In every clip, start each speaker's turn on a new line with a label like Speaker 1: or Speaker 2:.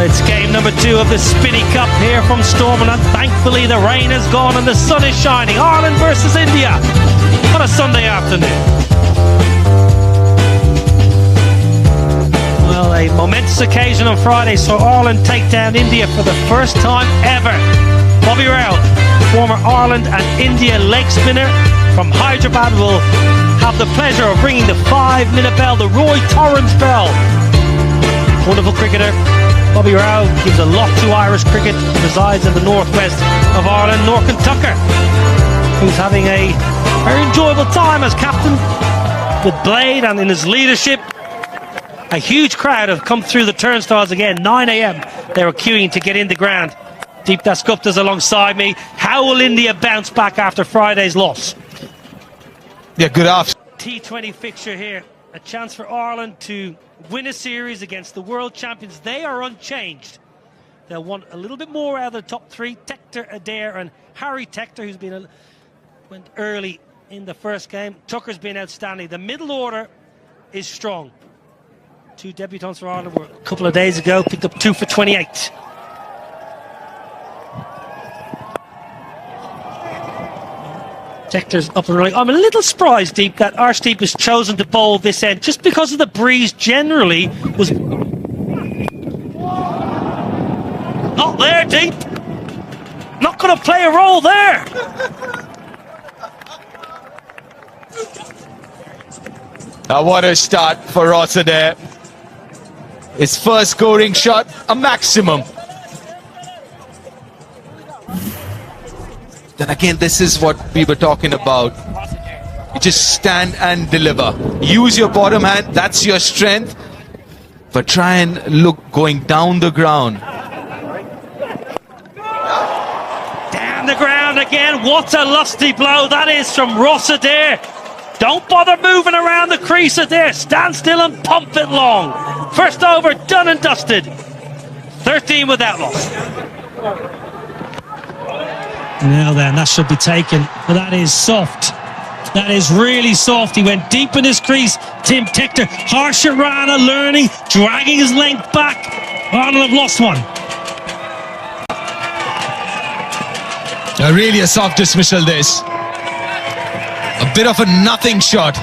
Speaker 1: It's game number 2 of the Spinny Cup here from Stormont, and thankfully the rain has gone and the sun is shining. Ireland versus India on a Sunday afternoon. Well, a momentous occasion on Friday saw Ireland take down India for the first time ever. Bobby Rao, former Ireland and India leg spinner from Hyderabad, will have the pleasure of ringing the 5-minute bell, the Roy Torrance bell. Wonderful cricketer. Bobby Rao gives a lot to Irish cricket, resides in the northwest of Ireland. Norcan Tucker, who's having a very enjoyable time as captain with Blade and in his leadership. A huge crowd have come through the turnstiles again. 9 a.m. they were queuing to get in the ground. Deep Das Gupta's alongside me. How will India bounce back after Friday's loss?
Speaker 2: Yeah, good afternoon.
Speaker 1: T20 fixture here. A chance for Ireland to win a series against the world champions. They are unchanged. They'll want a little bit more out of the top 3. Tector, Adair and Harry Tector, who's been went early in the first game. Tucker's been outstanding. The middle order is strong. 2 debutants for Ireland were a couple of days ago, picked up 2 for 28. Tector's up and running. I'm a little surprised, Deep, that Arshdeep has chosen to bowl this end just because of the breeze generally was not there, Deep. Not going to play a role there.
Speaker 2: Now what a start for Rossa there. His first scoring shot, a maximum. Then again, this is what we were talking about. You just stand and deliver. Use your bottom hand, that's your strength. But try and look going down the ground.
Speaker 1: Down the ground again. What a lusty blow that is from Ross Adair. Don't bother moving around the crease Adair. Stand still and pump it long. First over, done and dusted. 13 without loss. Now then, that should be taken, but that is soft. That is really soft. He went deep in his crease. Tim Tector, Harsha Rana learning, dragging his length back. Ireland have lost one.
Speaker 2: Really a soft dismissal this. A bit of a nothing shot.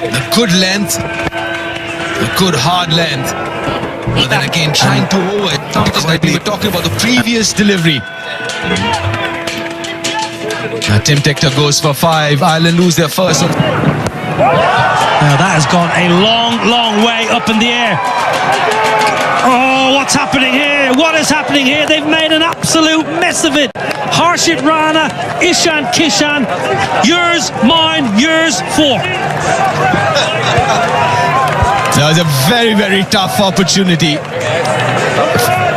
Speaker 2: A good length, a good hard length. But then again, trying to over it, because like we were talking about the previous delivery. Tim Tector goes for 5. Ireland lose their first.
Speaker 1: Now that has gone a long, long way up in the air. Oh, what's happening here? What is happening here? They've made an absolute mess of it. Harshit Rana, Ishan Kishan, yours, mine, yours, 4.
Speaker 2: That was a very, very tough opportunity.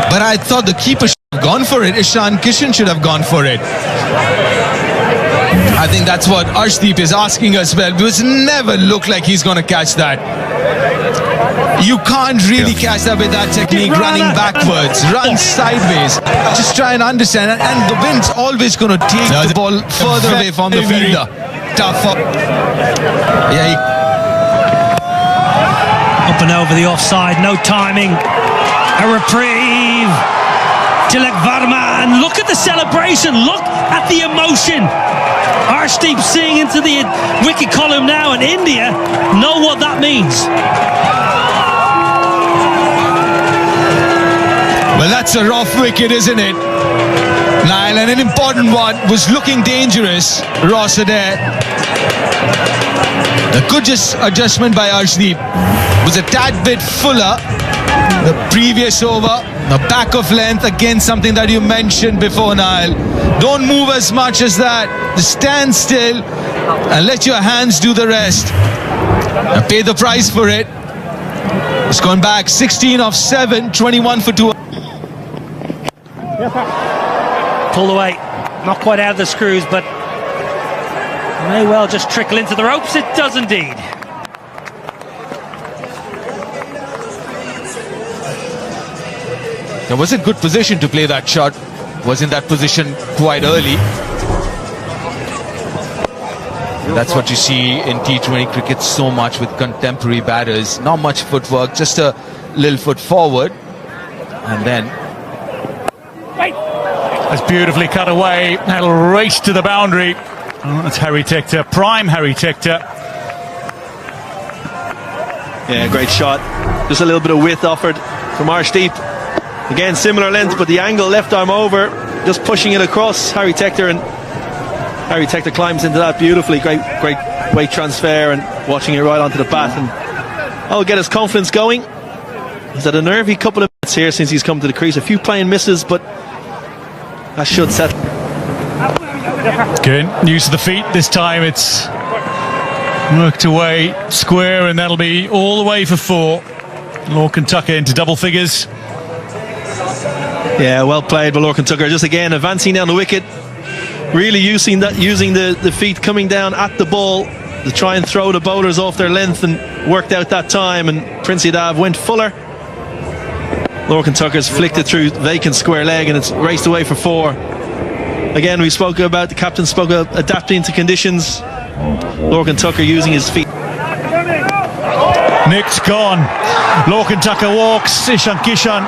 Speaker 2: But I thought the keeper should have gone for it. Ishan Kishan should have gone for it. I think that's what Arshdeep is asking as well, because it never looked like he's going to catch that. You can't really catch that with that technique, running backwards, run sideways. Just try and understand it. And the wind's always going to take the ball further away from the fielder. Tough. Yeah,
Speaker 1: up and over the offside, no timing. A reprieve. Tilak Varma, and look at the celebration, look at the emotion. Arshdeep seeing into the wicket column now, and India know what that means.
Speaker 2: Well, that's a rough wicket, isn't it, Niall? And an important one, was looking dangerous. Ross Adair. A good adjustment by Arshdeep. Was a tad bit fuller the previous over. The back of length, again something that you mentioned before, Niall. Don't move as much as that. Just stand still and let your hands do the rest. And pay the price for it. It's gone back 16 of 7, 21 for 2.
Speaker 1: Pulled away, not quite out of the screws, but may well just trickle into the ropes. It does indeed.
Speaker 2: It was a good position to play that shot. Was in that position quite early. That's what you see in T20 cricket so much with contemporary batters. Not much footwork, just a little foot forward. And then...
Speaker 3: That's beautifully cut away. That'll race to the boundary. Oh, that's Harry Tector, prime Harry Tector.
Speaker 4: Yeah, great shot. Just a little bit of width offered from Arshdeep. Again, similar length, but the angle, left arm over, just pushing it across Harry Tector, and Harry Tector climbs into that beautifully. Great weight transfer and watching it right onto the bat, and that'll get his confidence going. He's had a nervy couple of minutes here since he's come to the crease. A few playing misses, but that should set.
Speaker 3: Good, use of the feet. This time it's worked away square, and that'll be all the way for 4. Lorcan Tucker into double figures.
Speaker 4: Yeah, well played by Lorcan Tucker. Just again advancing down the wicket, really using the feet coming down at the ball to try and throw the bowlers off their length, and worked out that time. And Prince Yadav went fuller. Lorcan Tucker's flicked it through vacant square leg, and it's raced away for 4. Again, we spoke about, the captain spoke about adapting to conditions. Lorcan Tucker using his feet.
Speaker 3: Nick's gone. Lorcan Tucker walks. Ishan Kishan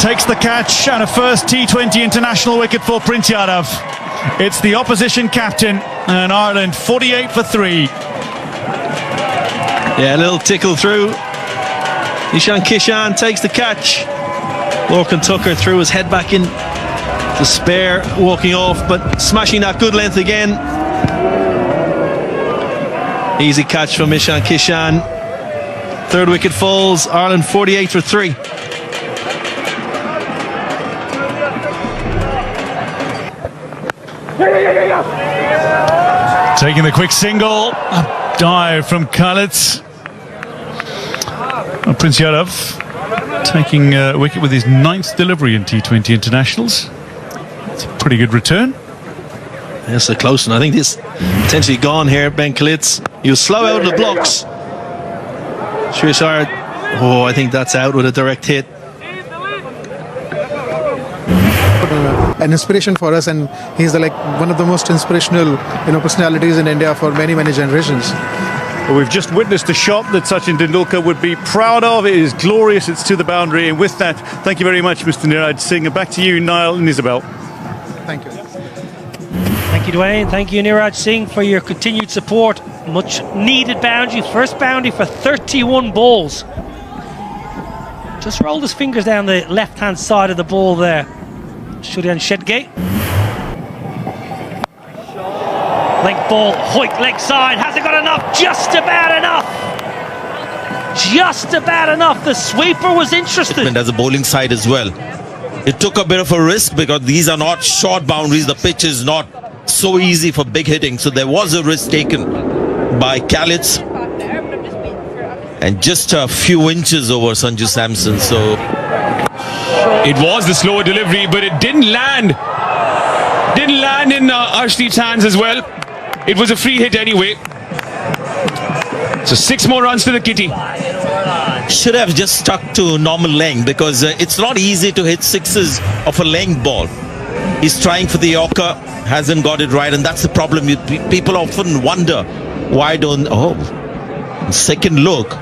Speaker 3: takes the catch, and a first T20 international wicket for Prince Yadav. It's the opposition captain, and Ireland 48 for 3.
Speaker 4: Yeah, a little tickle through. Ishan Kishan takes the catch. Lorcan Tucker threw his head back in to spare, walking off, but smashing that good length again. Easy catch from Ishan Kishan. 3rd wicket falls. Ireland 48 for 3.
Speaker 3: Taking the quick single. A dive from Khalid. Prince Yadav taking a wicket with his 9th delivery in T20 internationals. It's a pretty good return.
Speaker 4: Yes, a close one. I think this potentially gone here. Ben Kalitz, he was slow out of the blocks. Shreyas, I think that's out with a direct hit.
Speaker 5: An inspiration for us, and he's one of the most inspirational personalities in India for many generations.
Speaker 3: Well, we've just witnessed a shot that Sachin Tendulkar would be proud of. It is glorious. It's to the boundary, and with that, thank you very much, Mr. Niraj Singh. And back to you, Niall and Isabel.
Speaker 5: Thank you.
Speaker 1: Thank you, Dwayne. Thank you, Niraj Singh, for your continued support. Much needed boundary. First boundary for 31 balls. Just rolled his fingers down the left-hand side of the ball there. Shurian Shedgate. Length ball, Hoyt leg side. Has it got enough? Just about enough. Just about enough. The sweeper was interested.
Speaker 6: As a bowling side as well. It took a bit of a risk because these are not short boundaries. The pitch is not so easy for big hitting. So there was a risk taken by Khalid. And just a few inches over Sanju Samson. So
Speaker 7: it was the slower delivery, but it didn't land. Didn't land in Arshdeep's hands as well. It was a free hit anyway. So 6 more runs to the kitty.
Speaker 6: Should have just stuck to normal length, because it's not easy to hit sixes of a length ball. He's trying for the Yorker, hasn't got it right, and that's the problem. People often wonder why don't... second look.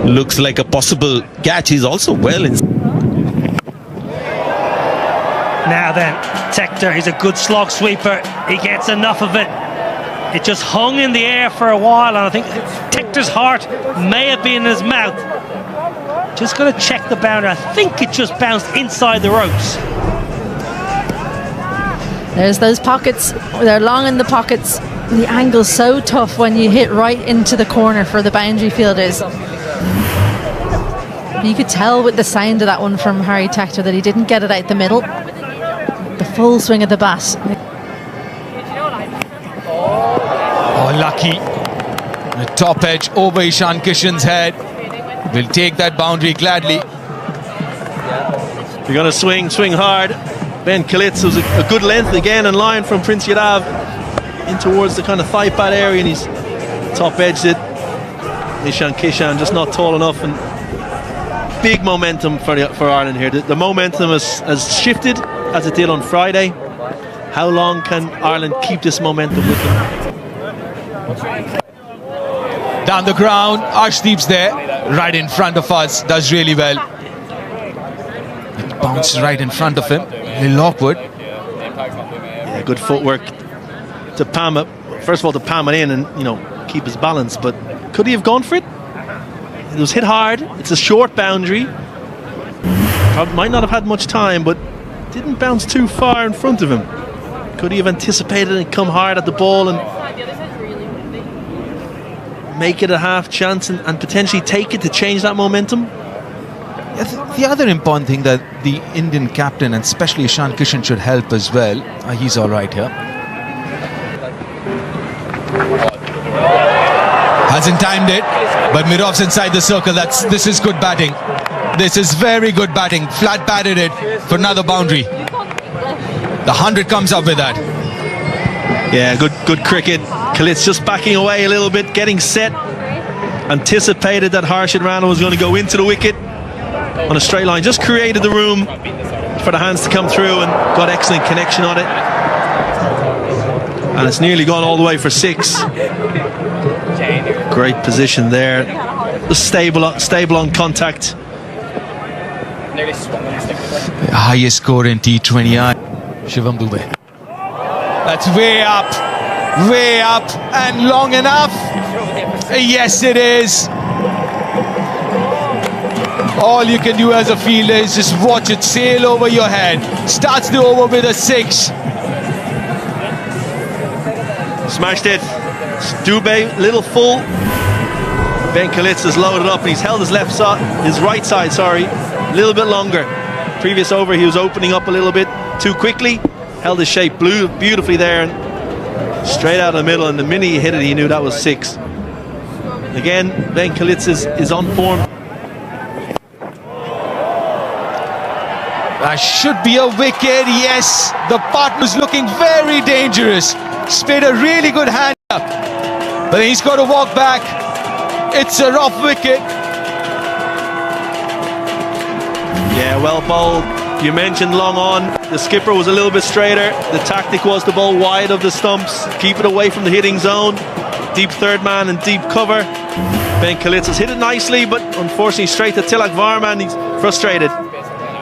Speaker 6: Looks like a possible catch. He's also well in...
Speaker 1: Now then, Tector, he's a good slog sweeper. He gets enough of it. It just hung in the air for a while, and I think Tector's heart may have been in his mouth. Just going to check the boundary. I think it just bounced inside the ropes.
Speaker 8: There's those pockets. They're long in the pockets. The angle's so tough when you hit right into the corner for the boundary fielders. You could tell with the sound of that one from Harry Tector that he didn't get it out the middle. The full swing of the bat.
Speaker 2: Oh, lucky. The top edge over Ishan Kishan's head. Will take that boundary gladly.
Speaker 4: You're going to swing hard. Ben Kalitz was a good length again in line from Prince Yadav in towards the kind of thigh pad area, and he's top edged it. Ishan Kishan just not tall enough, and big momentum for Ireland here. The momentum has shifted as it did on Friday. How long can Ireland keep this momentum with them?
Speaker 2: Down the ground, Arshdeep's there, right in front of us, does really well. It bounced right in front of him, a little awkward.
Speaker 4: Yeah, good footwork to palm it. First of all, to palm it in and, you know, keep his balance, but could he have gone for it? It was hit hard. It's a short boundary. Probably might not have had much time, but didn't bounce too far in front of him. Could he have anticipated and come hard at the ball and make it a half chance and potentially take it to change that momentum?
Speaker 2: The other important thing that the Indian captain and especially Ishan Kishan should help as well. He's all right here. Hasn't timed it, but Mirov's inside the circle. This is good batting. This is very good batting. Flat batted it for another boundary. The 100 comes up with that.
Speaker 4: Yeah, good cricket. Kalitz just backing away a little bit, getting set. Anticipated that Harshit Rana was going to go into the wicket on a straight line. Just created the room for the hands to come through and got excellent connection on it. And it's nearly gone all the way for 6. Great position there. Just stable on contact.
Speaker 2: The highest score in T20. Shivam Dube. That's way up, and long enough. Yes, it is. All you can do as a fielder is just watch it sail over your head. Starts the over with a 6.
Speaker 4: Smashed it. Dube, little full. Ben Kalitz has loaded up and he's held his right side, a little bit longer. Previous over he was opening up a little bit too quickly. Held his shape beautifully there and straight out of the middle, and the minute he hit it he knew that was 6. Again, Ben Kalitz is on form.
Speaker 2: That should be a wicket, yes. The partner's looking very dangerous. He's played a really good hand up, but he's got to walk back. It's a rough wicket.
Speaker 4: Yeah, well bowled. You mentioned long on. The skipper was a little bit straighter. The tactic was to bowl wide of the stumps, keep it away from the hitting zone. Deep third man and deep cover. Ben Kalitz has hit it nicely, but unfortunately straight to Tilak Varman. He's frustrated.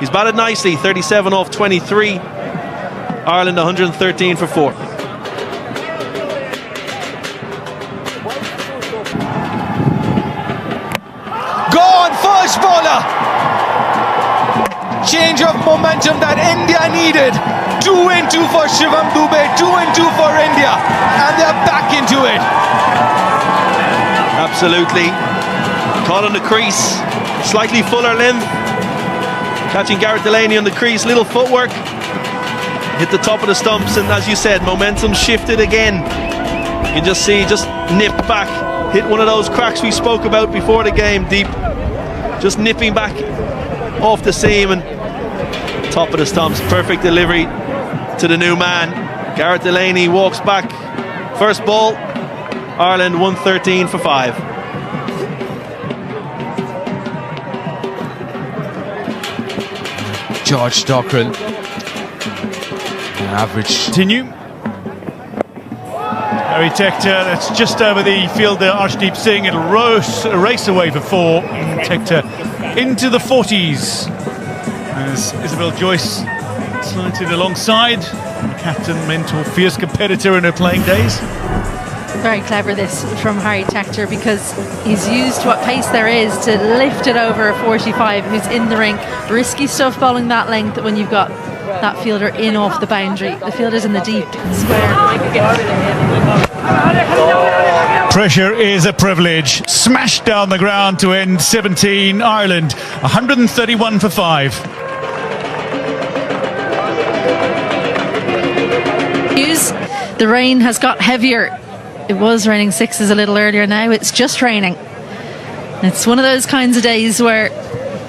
Speaker 4: He's batted nicely, 37 off 23. Ireland 113 for 4.
Speaker 2: Gone, first bowler. Change of momentum that India needed. 2 and 2 for Shivam Dube, 2 and 2 for India, and they're back into it.
Speaker 4: Absolutely. Caught on the crease, slightly fuller length. Catching Garrett Delaney on the crease, little footwork. Hit the top of the stumps, and as you said, momentum shifted again. You can just see, just nip back. Hit one of those cracks we spoke about before the game, deep. Just nipping back off the seam and top of the stumps. Perfect delivery to the new man. Garrett Delaney walks back. First ball, Ireland 113 for 5.
Speaker 2: George Dockrell. Average.
Speaker 3: Continue. Harry Tector, that's just over the fielder Arshdeep Singh. It'll race away for 4. Tector into the 40s. As Isabel Joyce slanted alongside. Captain, mentor, fierce competitor in her playing days.
Speaker 8: Very clever this from Harry Tector, because he's used what pace there is to lift it over a 45 who's in the ring. Risky stuff bowling that length when you've got that fielder in off the boundary. The fielder's in the deep square.
Speaker 3: Pressure is a privilege. Smashed down the ground to end 17. Ireland 131 for 5.
Speaker 8: The rain has got heavier. It was raining 6s a little earlier. Now it's just raining. It's one of those kinds of days where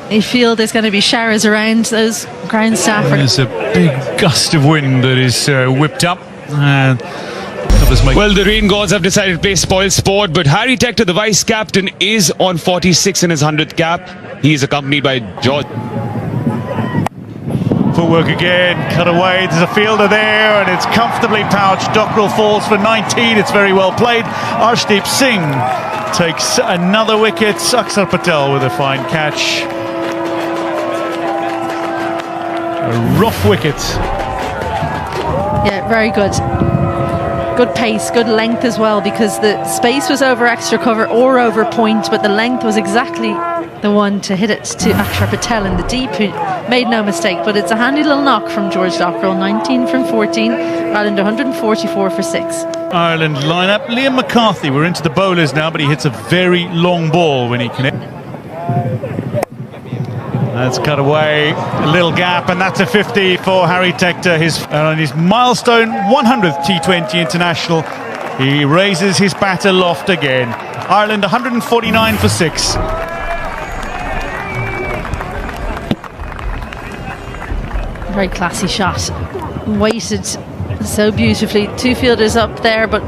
Speaker 8: you feel there's going to be showers around. Those ground staff are...
Speaker 3: There's a big gust of wind that is whipped up.
Speaker 7: Well, the rain gods have decided to play spoil sport, but Harry Tector, the vice captain, is on 46 in his 100th cap. He is accompanied by George.
Speaker 3: Footwork again, cut away, there's a fielder there, and it's comfortably pouched. Dockrell falls for 19, it's very well played. Arshdeep Singh takes another wicket. Akshar Patel with a fine catch. A rough wicket.
Speaker 8: Yeah, very good. Good pace, good length as well, because the space was over extra cover or over point, but the length was exactly the one to hit it to Akshar Patel in the deep, who made no mistake. But it's a handy little knock from George Dockrell. 19 from 14, Ireland 144 for 6.
Speaker 3: Ireland lineup. Liam McCarthy, we're into the bowlers now, but he hits a very long ball when he connects. That's cut away, a little gap, and that's a 50 for Harry Tector. On his milestone 100th T20 international, he raises his bat aloft again. Ireland 149 for 6.
Speaker 8: Very classy shot, weighted so beautifully. Two fielders up there, but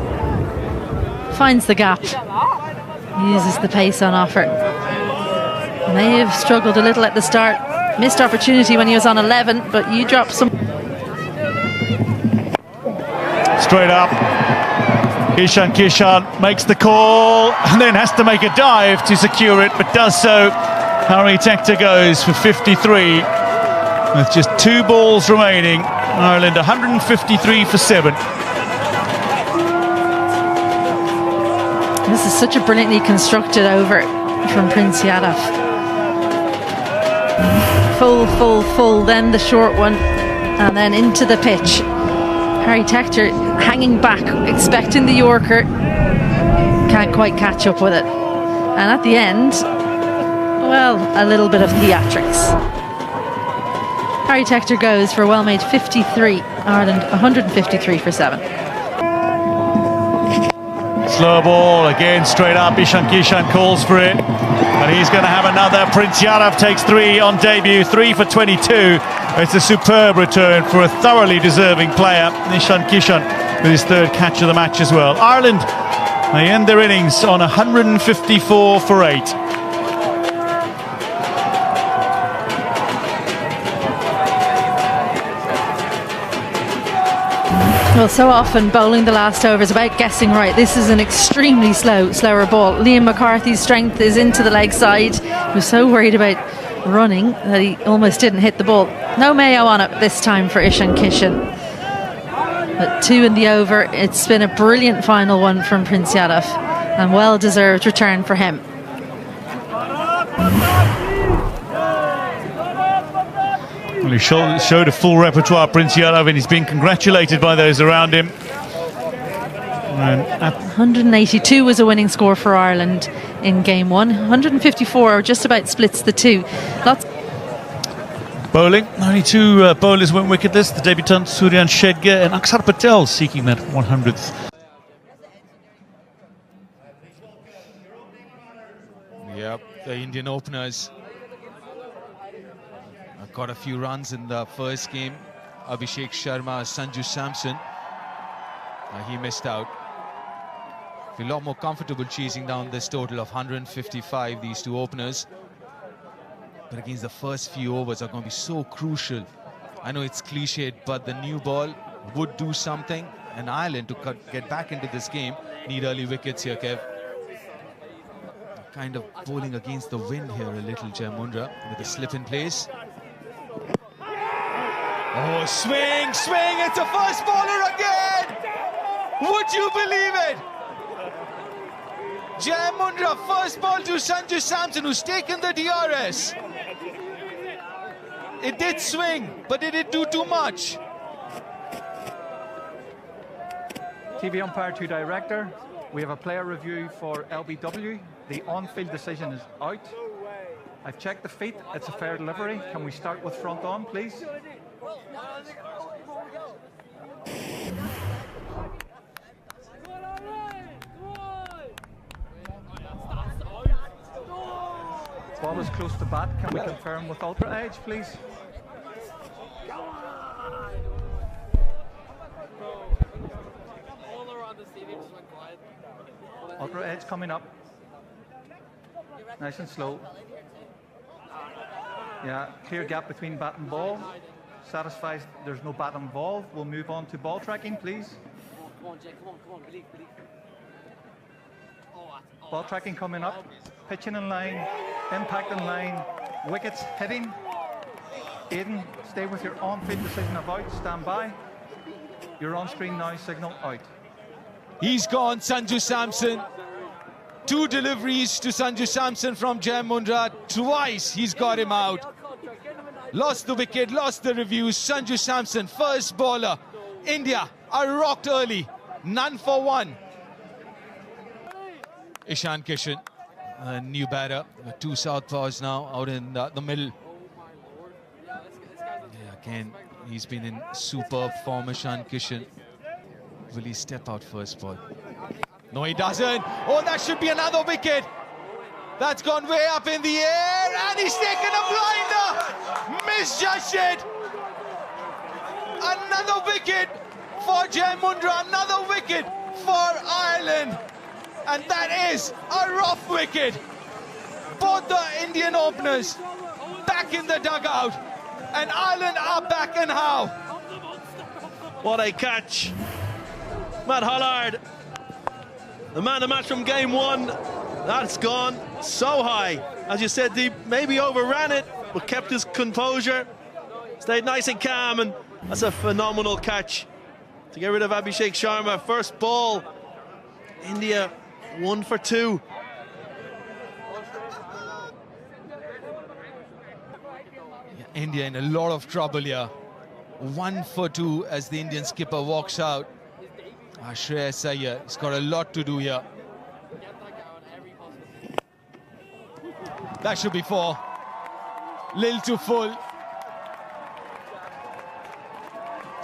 Speaker 8: finds the gap, uses the pace on offer. May have struggled a little at the start, missed opportunity when he was on 11, but you dropped some.
Speaker 3: Straight up, Ishan Kishan makes the call and then has to make a dive to secure it, but does so. Harry Tector goes for 53 with just 2 balls remaining. Ireland 153 for 7.
Speaker 8: This is such a brilliantly constructed over from Prince Yadav. Full, then the short one, and then into the pitch. Harry Tector hanging back, expecting the Yorker, can't quite catch up with it. And at the end, well, a little bit of theatrics. Harry Tector goes for a well-made 53, Ireland 153 for 7.
Speaker 3: Slow ball, again straight up, Ishan Kishan calls for it. And he's going to have another. Prince Yadav takes 3 on debut, 3 for 22. It's a superb return for a thoroughly deserving player. Ishan Kishan with his 3rd catch of the match as well. Ireland, they end their innings on 154 for 8.
Speaker 8: Well, so often bowling the last over is about guessing right. This is an extremely slower ball. Liam McCarthy's strength is into the leg side. He was so worried about running that he almost didn't hit the ball. No Mayo on it this time for Ishan Kishan. But 2 in the over. It's been a brilliant final one from Prince Yadav, and well-deserved return for him.
Speaker 3: Well, he showed a full repertoire, Prince Yadav, and he's been congratulated by those around him.
Speaker 8: 182 was a winning score for Ireland in game 1. 154 just about splits the two.
Speaker 3: Bowling, only 2 bowlers went wicketless. The debutant Sooryavanshi and Akshar Patel seeking that 100th.
Speaker 2: Yep, the Indian openers got a few runs in the first game. Abhishek Sharma, Sanju Samson, he missed out. A lot more comfortable chasing down this total of 155, these 2 openers. But against the first few overs are going to be so crucial. I know it's cliched, but the new ball would do something. And Ireland, to get back into this game, need early wickets here, Kev. Kind of bowling against the wind here a little, Jayamundra, with a slip in place. Oh, swing, it's a first bowler again! Would you believe it? Jayamundra, first ball to Sanju Samson, who's taken the DRS. It did swing, but did it do too much?
Speaker 9: TV umpire to director. We have a player review for LBW. The on-field decision is out. I've checked the feet. It's a fair delivery. Can we start with front on, please? Ball is close to bat. Can we confirm with ultra edge, please? Ultra edge coming up. Nice and slow. Yeah, clear gap between bat and ball. Satisfied there's no bat involved, we'll move on to ball tracking, please.
Speaker 10: Come on, Jay, come on, believe.
Speaker 9: Ball tracking coming up, pitching in line, impact in line, wickets hitting. Aiden, stay with your on-field decision of out, stand by. Your on-screen now signal out.
Speaker 2: He's gone, Sanju Samson. 2 deliveries to Sanju Samson from Jai Mundra. Twice he's got him out. Lost the wicket, lost the reviews. Sanju Samson, first bowler. India are rocked early. None for 1. Ishan Kishan, a new batter. 2 southpaws now out in the middle. Yeah, again, he's been in superb form, Ishan Kishan. Will he step out first ball? No, he doesn't. Oh, that should be another wicket. That's gone way up in the air, and he's taken a blinder. Misjudged it. Another wicket for Jai Mundra, another wicket for Ireland. And that is a rough wicket. Both the Indian openers back in the dugout, and Ireland are back, and how?
Speaker 4: What a catch. Matt Hollard, the man of the match from game 1. That's gone so high. As you said, Deep maybe overran it, but kept his composure, stayed nice and calm, and that's a phenomenal catch to get rid of Abhishek Sharma. First ball, India 1 for 2.
Speaker 2: Yeah, India in a lot of trouble here. 1 for 2 as the Indian skipper walks out. Shreyas Iyer, he's got a lot to do here. That should be 4. Lil to full.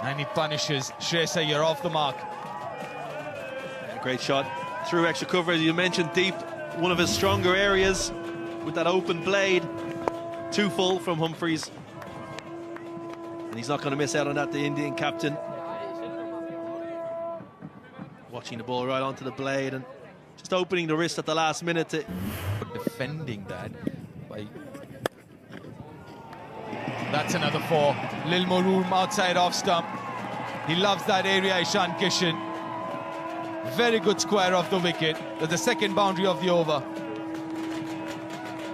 Speaker 2: And he punishes Shreyas Iyer off the mark.
Speaker 4: Yeah, great shot. Through extra cover, as you mentioned, Deep, one of his stronger areas with that open blade. 2 full from Humphreys. And he's not going to miss out on that, the Indian captain. Watching the ball right onto the blade and just opening the wrist at the last minute to
Speaker 2: defending that by... That's another 4. Lil more room outside off stump. He loves that area, Ishan Kishan. Very good square off the wicket. That's the second boundary of the over.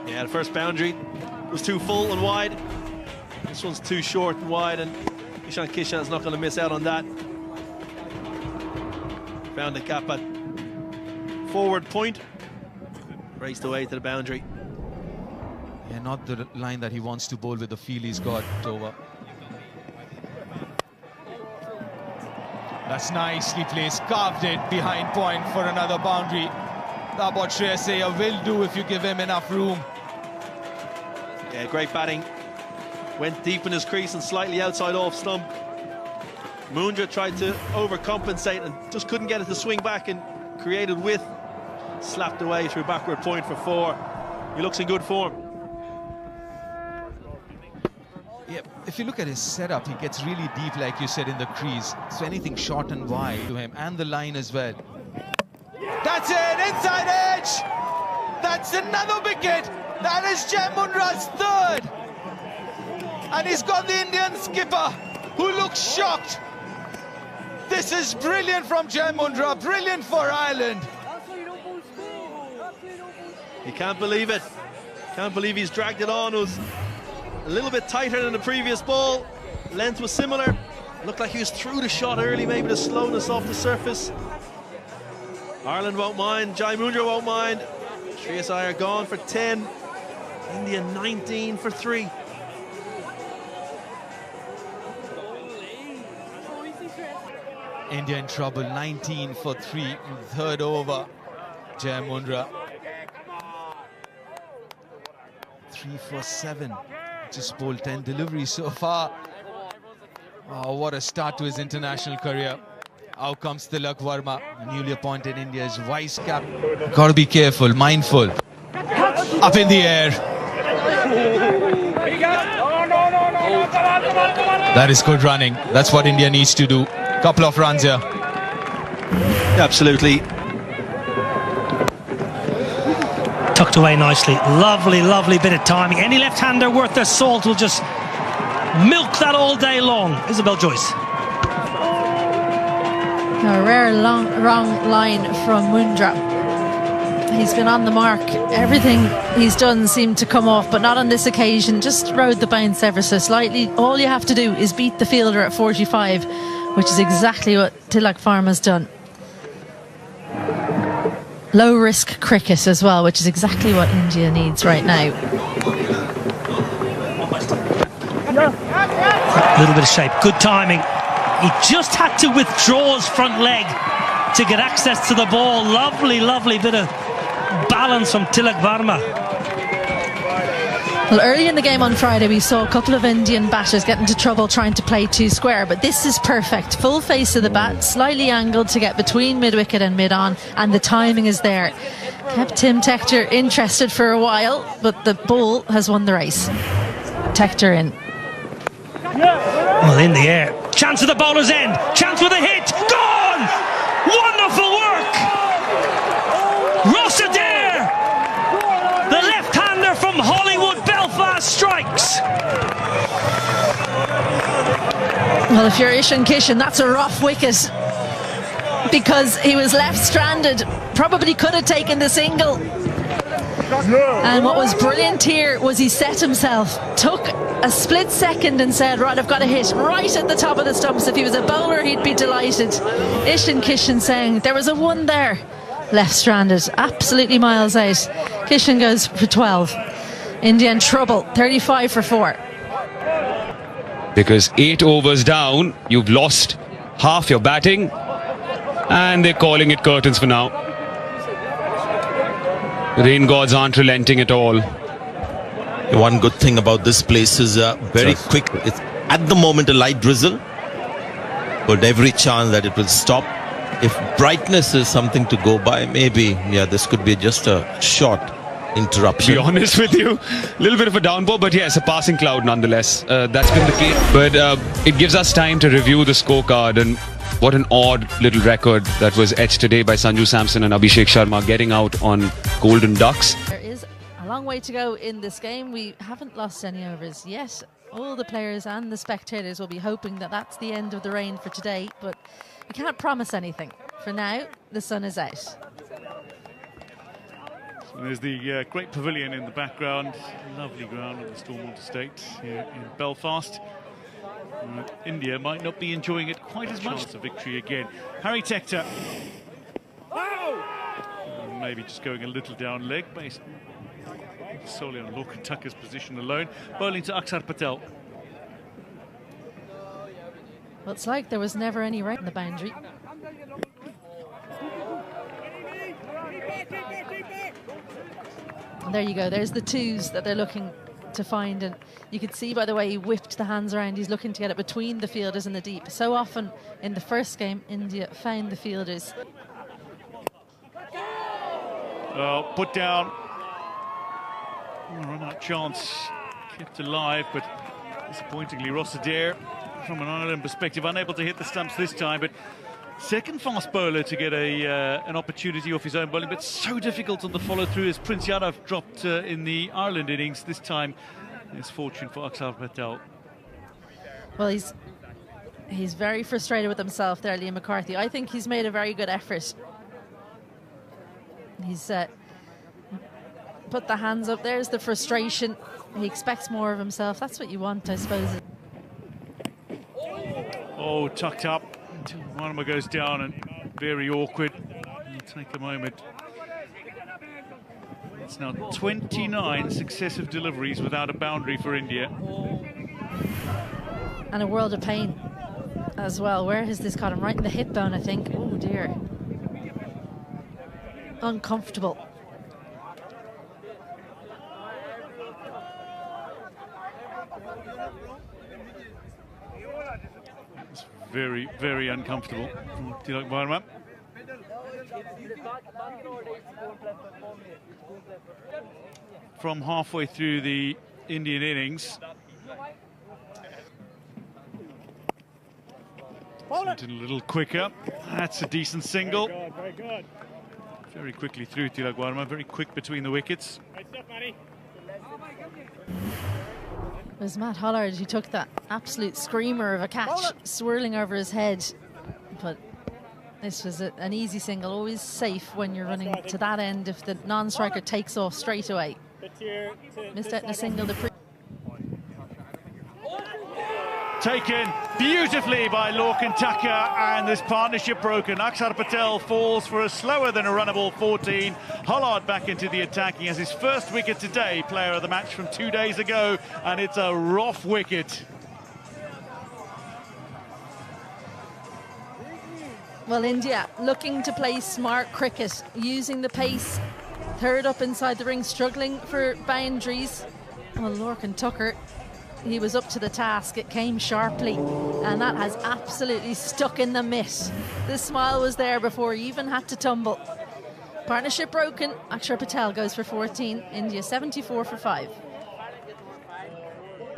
Speaker 4: Yeah, the first boundary was too full and wide. This one's too short and wide, and Ishan Kishan's not going to miss out on that. Found the gap at forward point. Raced away to the boundary.
Speaker 2: Yeah, not the line that he wants to bowl with the feel he's got over. That's nicely placed, carved it behind point for another boundary. That's what Shreyas Iyer will do if you give him enough room.
Speaker 4: Yeah, great batting. Went deep in his crease and slightly outside off stump. Mundra tried to overcompensate and just couldn't get it to swing back and created width. Slapped away through backward point for 4. He looks in good form.
Speaker 2: Yeah, if you look at his setup, he gets really deep, like you said, in the crease. So anything short and wide to him, and the line as well. That's it, inside edge! That's another wicket! That is Jai Mundra's 3rd! And he's got the Indian skipper, who looks shocked. This is brilliant from Jai Mundra, brilliant for Ireland.
Speaker 4: You can't believe it. Can't believe he's dragged it on. It was a little bit tighter than the previous ball. Length was similar. Looked like he was through the shot early, maybe the slowness off the surface. Ireland won't mind, Jai Mundra won't mind. Shreyas Iyer gone for 10. India 19 for 3.
Speaker 2: India in trouble, 19 for 3 in the 3rd over. Jai Mundra 3 for 7. Just bowled 10 deliveries so far. Oh, what a start to his international career. Out comes Tilak Verma, newly appointed India's vice captain. Got to be careful, mindful. Up in the air. That is good running. That's what India needs to do. Couple of runs here.
Speaker 4: Absolutely.
Speaker 1: Tucked away nicely. Lovely, lovely bit of timing. Any left-hander worth their salt will just milk that all day long. Isabel Joyce.
Speaker 8: A rare wrong line from Mundra. He's been on the mark. Everything he's done seemed to come off, but not on this occasion. Just rode the bounce ever so slightly. All you have to do is beat the fielder at 45, which is exactly what Tilak Varma's done. Low risk cricket as well, which is exactly what India needs right now.
Speaker 1: A little bit of shape, good timing. He just had to withdraw his front leg to get access to the ball. Lovely, lovely bit of balance from Tilak Varma.
Speaker 8: Well, early in the game on Friday, we saw a couple of Indian batters get into trouble trying to play too square, but this is perfect. Full face of the bat, slightly angled to get between mid-wicket and mid-on, and the timing is there. Kept Tim Tector interested for a while, but the ball has won the race. Tector in.
Speaker 1: Well, in the air. Chance at the bowler's end. Chance with a hit. Gone! Wonderful work! Rossadair! The left-hander from Hollywood, Belfast strikes.
Speaker 8: Well, if you're Ishan Kishan, that's a rough wicket, because he was left stranded. Probably could have taken the single. And what was brilliant here was he set himself, took a split second and said, right, I've got a hit right at the top of the stumps. If he was a bowler, he'd be delighted. Ishan Kishan saying there was a one there. Left stranded, absolutely miles out. Kishan goes for 12. India in trouble, 35 for 4.
Speaker 7: Because 8 overs down, you've lost half your batting, and they're calling it curtains for now. Rain gods aren't relenting at all.
Speaker 6: One good thing about this place is very quick. It's at the moment a light drizzle, but every chance that it will stop. If brightness is something to go by, maybe, yeah, this could be just a short interruption.
Speaker 7: To be honest with you, a little bit of a downpour, but yes, a passing cloud nonetheless. That's been the case. But it gives us time to review the scorecard, and what an odd little record that was etched today by Sanju Samson and Abhishek Sharma, getting out on golden ducks.
Speaker 8: There is a long way to go in this game. We haven't lost any overs yet. All the players and the spectators will be hoping that that's the end of the rain for today, but we can't promise anything. For now, the sun is out.
Speaker 3: So there's the great pavilion in the background. Lovely ground at the Stormont Estate here in Belfast. India might not be enjoying it quite as much. Chance of victory again. Harry Tector. Maybe just going a little down leg based solely on Lorcan Tucker's position alone. Bowling to Akshar Patel.
Speaker 8: Well, it's like there was never any rain in the boundary. And there you go. There's the twos that they're looking to find, and you could see by the way he whipped the hands around, he's looking to get it between the fielders and the deep. So often in the first game, India found the fielders.
Speaker 3: Well, put down. Run out chance kept alive, but disappointingly Rossadair, from an Ireland perspective, unable to hit the stumps this time. But second fast bowler to get an opportunity off his own bowling, but so difficult on the follow through as Prince Yadav dropped in the Ireland innings. This time it's fortune for Akshar Patel.
Speaker 8: Well, he's very frustrated with himself there, Liam McCarthy. I think he's made a very good effort. He's put the hands up. There's the frustration. He expects more of himself. That's what you want, I suppose.
Speaker 3: Oh, tucked up until Varma goes down, and very awkward. It'll take a moment. It's now 29 successive deliveries without a boundary for India.
Speaker 8: And a world of pain as well. Where has this got him? Right in the hip bone, I think. Oh dear. Uncomfortable.
Speaker 3: It's very, very uncomfortable from Tilak Varma. From halfway through the Indian innings, something a little quicker. That's a decent single.
Speaker 11: Very good.
Speaker 3: Very quickly through Tilak Varma, very quick between the wickets.
Speaker 8: was Matt Hollard who took that absolute screamer of a catch swirling over his head. But this was an easy single, always safe when you're running to that end if the non-striker takes off straight away. Missed out in a single.
Speaker 3: Taken beautifully by Lorcan Tucker, and this partnership broken. Akshar Patel falls for a slower than a runnable 14. Hollard back into the attacking as his first wicket today, player of the match from 2 days ago, and it's a rough wicket.
Speaker 8: Well, India looking to play smart cricket, using the pace, third up inside the ring, struggling for boundaries. Well, Lorcan Tucker, he was up to the task. It came sharply, and that has absolutely stuck in the mitt. The smile was there before he even had to tumble. Partnership broken. Akshar Patel goes for 14. India 74 for 5.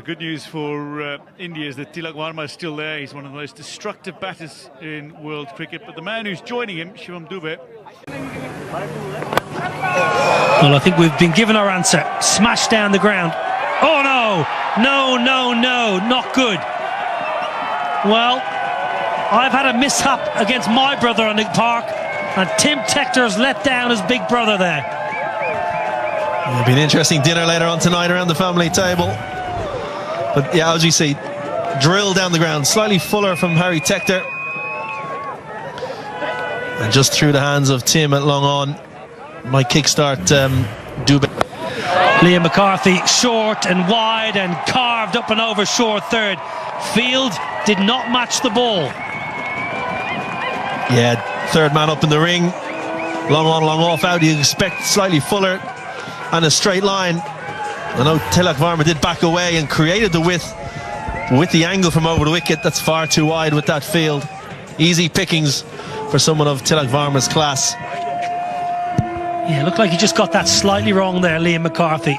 Speaker 3: Good news for India is that Tilak Varma is still there. He's one of the most destructive batters in world cricket. But the man who's joining him, Shivam Dube.
Speaker 1: Well, I think we've been given our answer. Smashed down the ground. Oh no! No, not good. Well, I've had a mishap against my brother on the park, and Tim Tector's let down his big brother there.
Speaker 4: It'll be an interesting dinner later on tonight around the family table. But yeah, as you see, drill down the ground, slightly fuller from Harry Tector. And just through the hands of Tim at long on, might kickstart Dube.
Speaker 1: Liam McCarthy short and wide and carved up and over short third. Field did not match the ball.
Speaker 4: Yeah, third man up in the ring. Long on, long off out. You expect slightly fuller and a straight line. I know Tilak Varma did back away and created the width with the angle from over the wicket. That's far too wide with that field. Easy pickings for someone of Tilak Varma's class.
Speaker 1: Yeah, looked like he just got that slightly wrong there, Liam McCarthy.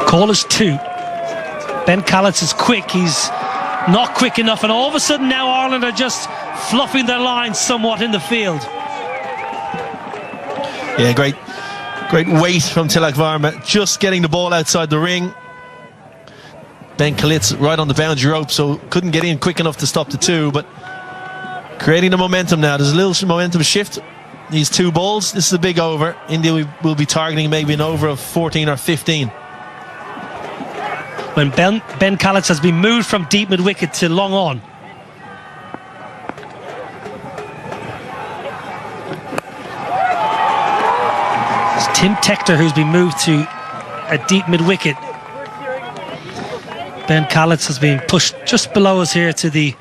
Speaker 1: Call is 2. Ben Callets is quick. He's not quick enough, and all of a sudden now Ireland are just fluffing their lines somewhat in the field.
Speaker 4: Yeah, great weight from Tilak Varma, just getting the ball outside the ring. Ben Callets right on the boundary rope, so couldn't get in quick enough to stop the 2, but creating the momentum now. There's a little momentum shift. These 2 balls, this is a big over. India will be targeting maybe an over of 14 or 15.
Speaker 1: When Ben Callets has been moved from deep mid-wicket to long on. It's Tim Tector who's been moved to a deep mid-wicket. Ben Callets has been pushed just below us here to the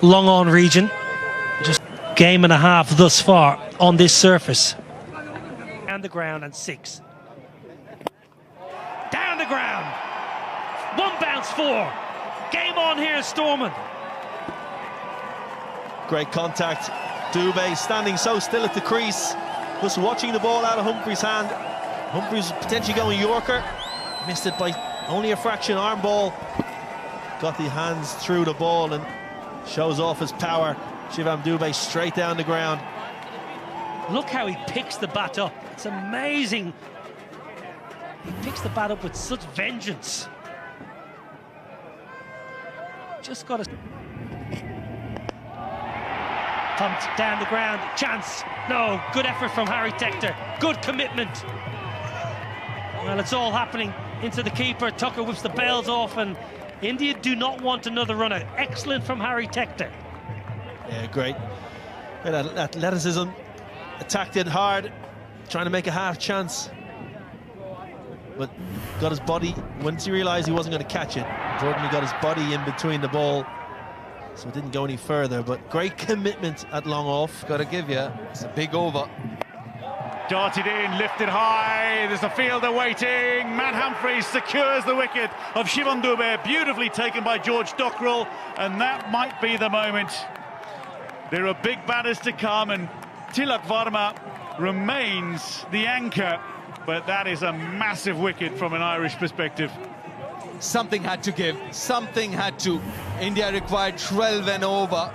Speaker 1: long on region. Just game and a half thus far on this surface. Down the ground and 6. Down the ground. 1 bounce 4. Game on here, Stormont.
Speaker 4: Great contact. Dube standing so still at the crease, just watching the ball out of Humphrey's hand. Humphrey's potentially going Yorker. Missed it by only a fraction. Arm ball. Got the hands through the ball and shows off his power. Shivam Dube straight down the ground.
Speaker 1: Look how he picks the bat up. It's amazing. He picks the bat up with such vengeance. Just got to pumped down the ground. Chance. No. Good effort from Harry Tector. Good commitment. Well, it's all happening into the keeper. Tucker whips the bells off, and India do not want another run out. Excellent from Harry Tector.
Speaker 4: Yeah, great. Athleticism. Attacked it hard, trying to make a half chance. But got his body, once he realised he wasn't going to catch it, Jordan got his body in between the ball, so it didn't go any further. But great commitment at long off.
Speaker 2: Got to give you, it's a big over.
Speaker 3: Darted in, lifted high, there's a fielder waiting. Matt Humphreys secures the wicket of Shivam Dube, beautifully taken by George Dockrell, and that might be the moment. There are big batters to come, and Tilak Varma remains the anchor, but that is a massive wicket from an Irish perspective.
Speaker 2: Something had to give, something had to. India required 12 and over.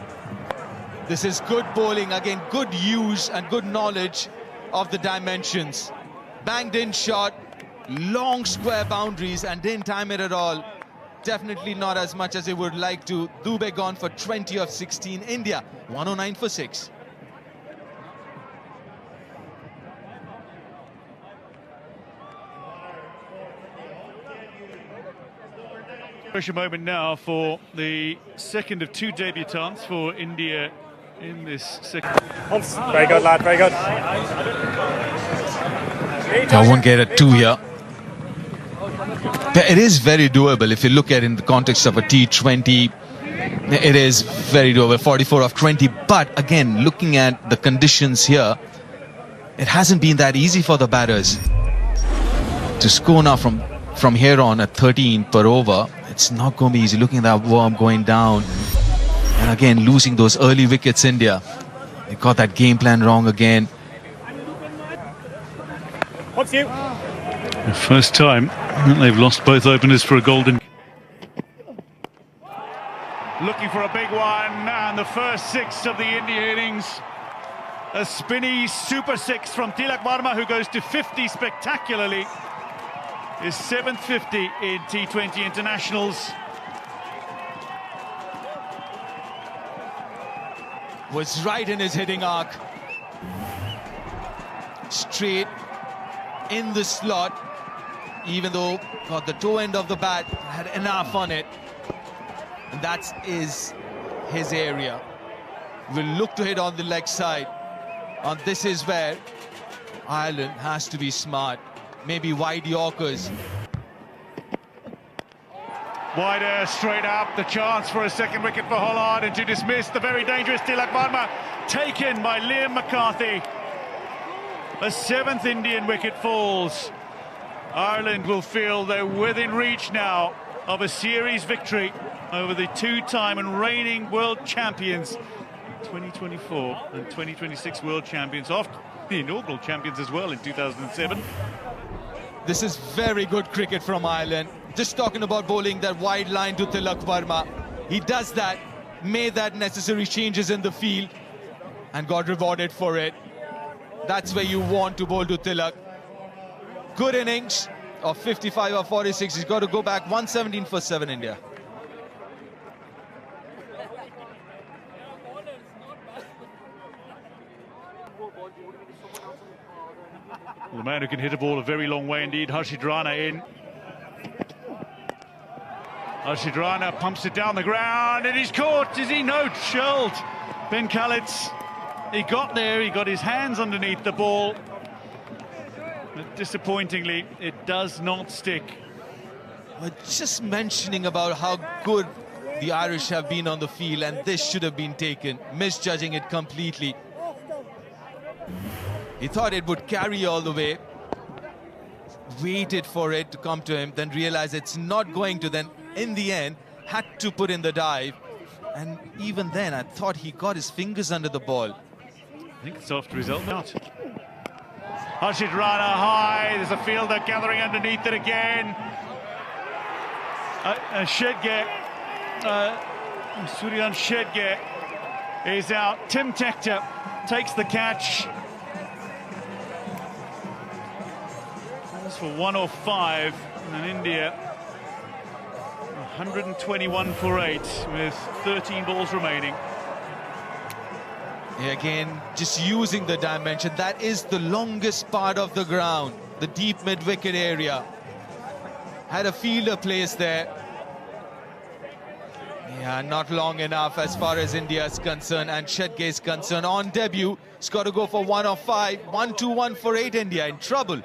Speaker 2: This is good bowling, again, good use and good knowledge of the dimensions. Banged in shot, long square boundaries and didn't time it at all. Definitely not as much as they would like to. Dubey gone for 20 of 16. India 109 for 6.
Speaker 3: Pressure moment now for the second of two debutants for India in this second.
Speaker 11: Very good, lad, very good.
Speaker 2: I won't get a 2 here. But it is very doable if you look at it in the context of a T20. It is very doable, 44 of 20. But again, looking at the conditions here, it hasn't been that easy for the batters to score now from here on at 13 per over. It's not going to be easy. Looking at that worm going down and again losing those early wickets. India, they got that game plan wrong again.
Speaker 11: What's you?
Speaker 3: The first time they've lost both openers for a golden. Looking for a big one, and the first 6 of the India innings. A spinny super 6 from Tilak Varma, who goes to 50 spectacularly. His 7th 50 in T20 internationals.
Speaker 2: Was right in his hitting arc. Straight in the slot, even though got the toe end of the bat, had enough on it. And that is his area. Will look to hit on the leg side. And this is where Ireland has to be smart. Maybe wide Yorkers.
Speaker 3: Wider, straight up, the chance for a second wicket for Holland, and to dismiss the very dangerous Tilak Varma, taken by Liam McCarthy. A 7th Indian wicket falls. Ireland will feel they're within reach now of a series victory over the 2-time and reigning world champions, 2024 and 2026 world champions, after the inaugural champions as well in 2007.
Speaker 2: This is very good cricket from Ireland. Just talking about bowling that wide line to Tilak Varma. He does that, made that necessary changes in the field and got rewarded for it. That's where you want to bowl to Tilak. Good innings of 55 or 46. He's got to go back 117 for 7 India.
Speaker 3: Well, the man who can hit a ball a very long way indeed, Harshit Rana in. Harshit Rana pumps it down the ground and he's caught. Is he? No, shelled. Ben Khalid's. He got there, he got his hands underneath the ball. But disappointingly, it does not stick.
Speaker 2: Just mentioning about how good the Irish have been on the field, and this should have been taken, misjudging it completely. He thought it would carry all the way, waited for it to come to him, then realized it's not going to, then in the end had to put in the dive. And even then I thought he got his fingers under the ball.
Speaker 3: I think it's after his not. Harshit Rana high, there's a fielder gathering underneath it again. Shedge, Sooryavanshi Shedge is out. Tim Tector takes the catch. That's for 105, and India 121 for 8 with 13 balls remaining.
Speaker 2: Again, just using the dimension. That is the longest part of the ground, the deep mid-wicket area. Had a fielder placed there. Yeah, not long enough as far as India is concerned, and Shedge is concerned. On debut, it's got to go for 105. 1-2-1 for 8 India, in trouble.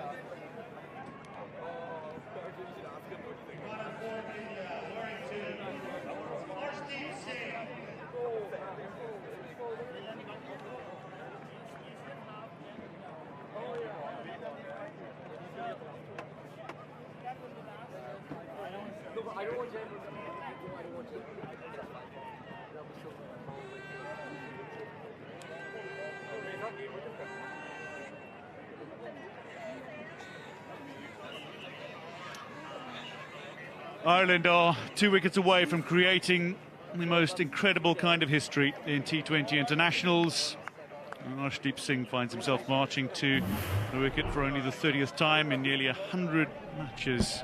Speaker 3: Ireland are 2 wickets away from creating the most incredible kind of history in T20 internationals. And Arshdeep Singh finds himself marching to the wicket for only the 30th time in nearly 100 matches.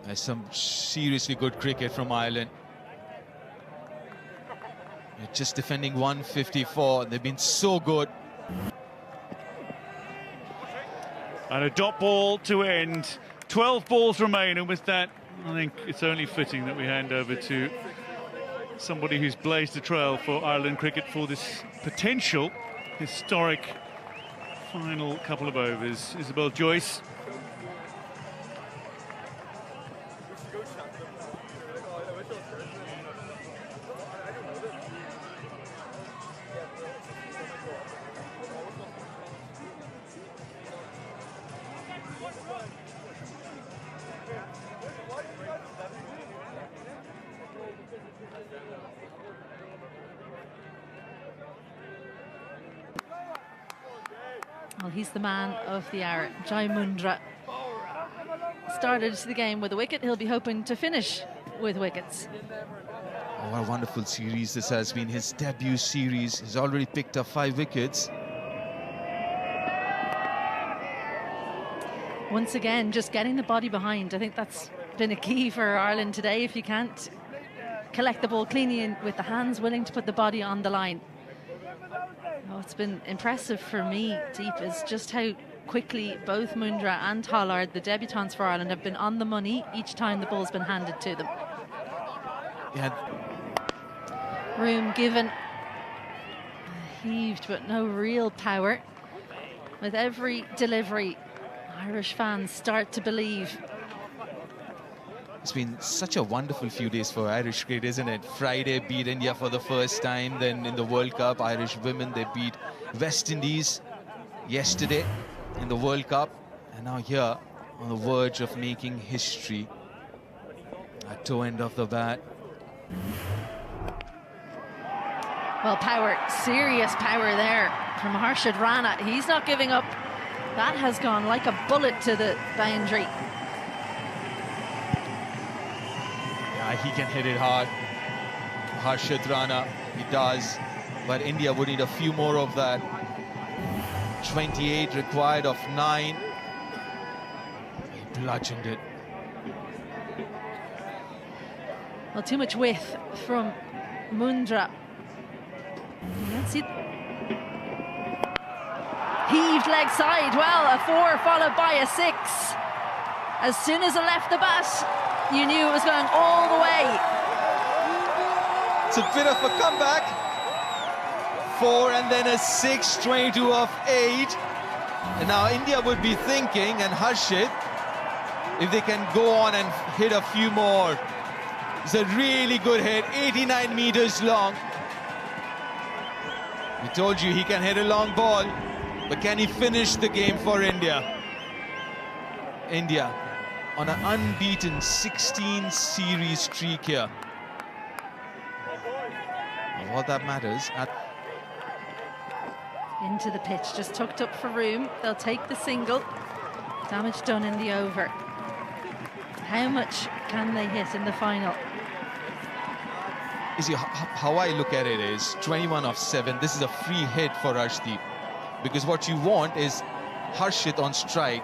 Speaker 2: There's some seriously good cricket from Ireland. They're just defending 154. They've been so good.
Speaker 3: And a dot ball to end. 12 balls remain, and with that, I think it's only fitting that we hand over to somebody who's blazed a trail for Ireland cricket for this potential historic final couple of overs. Isabel Joyce.
Speaker 8: Well, he's the man of the hour. Jai Mundra started the game with a wicket. He'll be hoping to finish with wickets.
Speaker 2: Oh, what a wonderful series this has been. His debut series. He's already picked up 5 wickets.
Speaker 8: Once again, just getting the body behind. I think that's been a key for Ireland today. If you can't collect the ball cleanly and with the hands willing to put the body on the line. What's been impressive for me, Deep, is just how quickly both Mundra and Hollard, the debutants for Ireland, have been on the money each time the ball's been handed to them.
Speaker 2: Yeah.
Speaker 8: Room given, heaved, but no real power. With every delivery, Irish fans start to believe.
Speaker 2: It's been such a wonderful few days for Irish cricket, isn't it? Friday beat India for the first time. Then in the World Cup, Irish women, they beat West Indies yesterday in the World Cup. And now here on the verge of making history at toe end of the bat.
Speaker 8: Well, power, serious power there from Harshad Rana. He's not giving up. That has gone like a bullet to the boundary.
Speaker 2: He can hit it hard. Harshad Rana, he does. But India would need a few more of that. 28 required of 9. He bludgeoned it.
Speaker 8: Well, too much width from Mundra. Let's see. Heaved leg side. Well, a 4 followed by a 6. As soon as it left the bat, you knew it was going all the way.
Speaker 2: It's a bit of a comeback. 4 and then a 6, 22 of 8. And now India would be thinking, and Harshit, if they can go on and hit a few more. It's a really good hit, 89 meters long. We told you he can hit a long ball, but can he finish the game for India? India on an unbeaten 16 series streak here. And all that matters.
Speaker 8: Into the pitch, just tucked up for room. They'll take the single. Damage done in the over. How much can they hit in the final?
Speaker 2: You see, how I look at it is 21 of 7. This is a free hit for Arshdeep, because what you want is Harshit on strike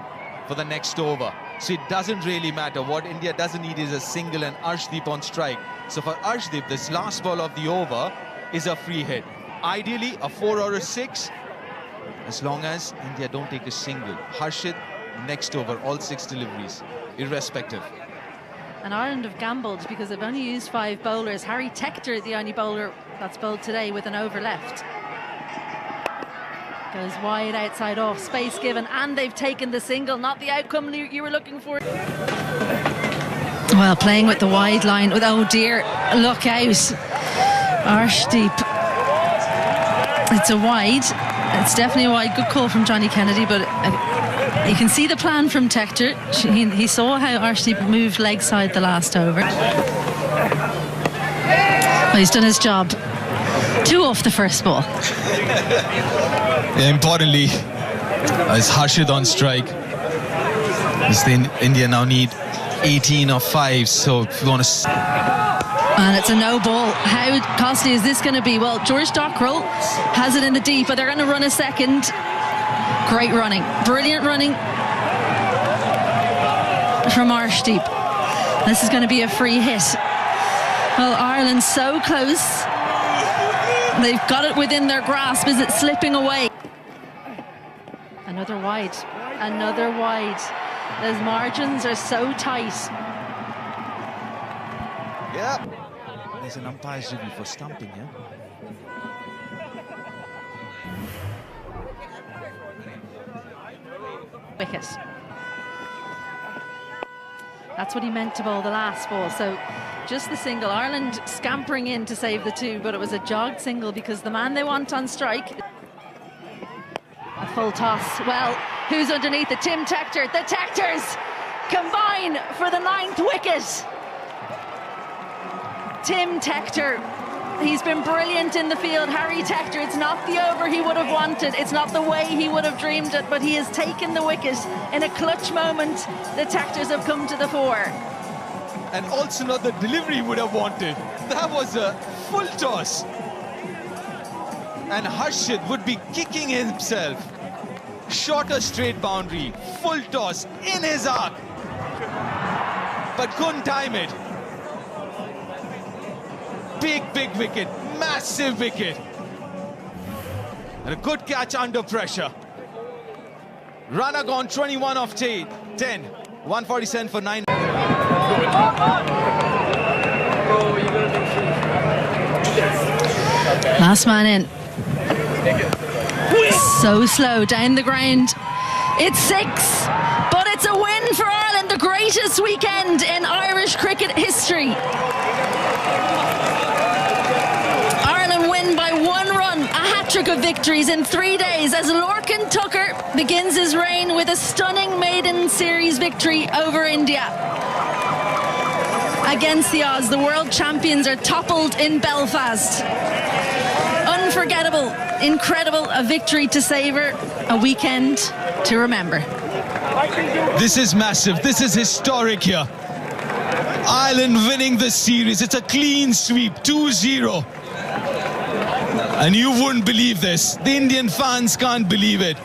Speaker 2: for the next over. So it doesn't really matter. What India doesn't need is a single and Arshdeep on strike. So for Arshdeep, this last ball of the over is a free hit. Ideally, a 4 or a 6, as long as India don't take a single. Harshit, next over, all 6 deliveries, irrespective.
Speaker 8: And Ireland have gambled because they've only used 5 bowlers. Harry Tector, the only bowler that's bowled today with an over left. Goes wide outside off, space given, and they've taken the single. Not the outcome you were looking for. Well, playing with the wide line with, oh dear, look out. Arshdeep. It's a wide. It's definitely a wide. Good call from Johnny Kennedy, but you can see the plan from Tector. He saw how Arshdeep moved leg side the last over. Well, he's done his job. 2 off the first ball.
Speaker 2: Yeah, importantly, as Harshit on strike, India now need 18 of 5. So if you want to...
Speaker 8: And it's a no ball. How costly is this going to be? Well, George Dockrell has it in the deep, but they're going to run a second. Great running. Brilliant running from Arshdeep. This is going to be a free hit. Well, Ireland's so close. They've got it within their grasp. Is it slipping away? Another wide. Another wide. Those margins are so tight.
Speaker 2: Yeah. There's an umpire's review for stumping, yeah?
Speaker 8: Wicket. That's what he meant to bowl the last ball. So just the single. Ireland scampering in to save the two, but it was a jogged single because the man they want on strike. A full toss. Well, who's underneath it? Tim Tector. The Tectors combine for the 9th wicket. Tim Tector, he's been brilliant in the field. Harry Tector, it's not the over he would have wanted, it's not the way he would have dreamed it, but he has taken the wicket in a clutch moment. The Tectors have come to the fore.
Speaker 2: And also not the delivery he would have wanted. That was a full toss. And Harshit would be kicking himself. Shorter straight boundary, full toss in his arc. But couldn't time it. Big wicket, massive wicket. And a good catch under pressure. Runner gone 21 off 10. 147 for 9.
Speaker 8: Last man in. So slow down the ground. It's 6, but it's a win for Ireland, the greatest weekend in Irish cricket history. Ireland win by 1 run, a hat-trick of victories in 3 days as Lorcan Tucker begins his reign with a stunning maiden series victory over India. Against the odds, the world champions are toppled in Belfast. Unforgettable, incredible, a victory to savour, a weekend to remember.
Speaker 2: This is massive, this is historic here. Ireland winning the series, it's a clean sweep, 2-0. And you wouldn't believe this, the Indian fans can't believe it.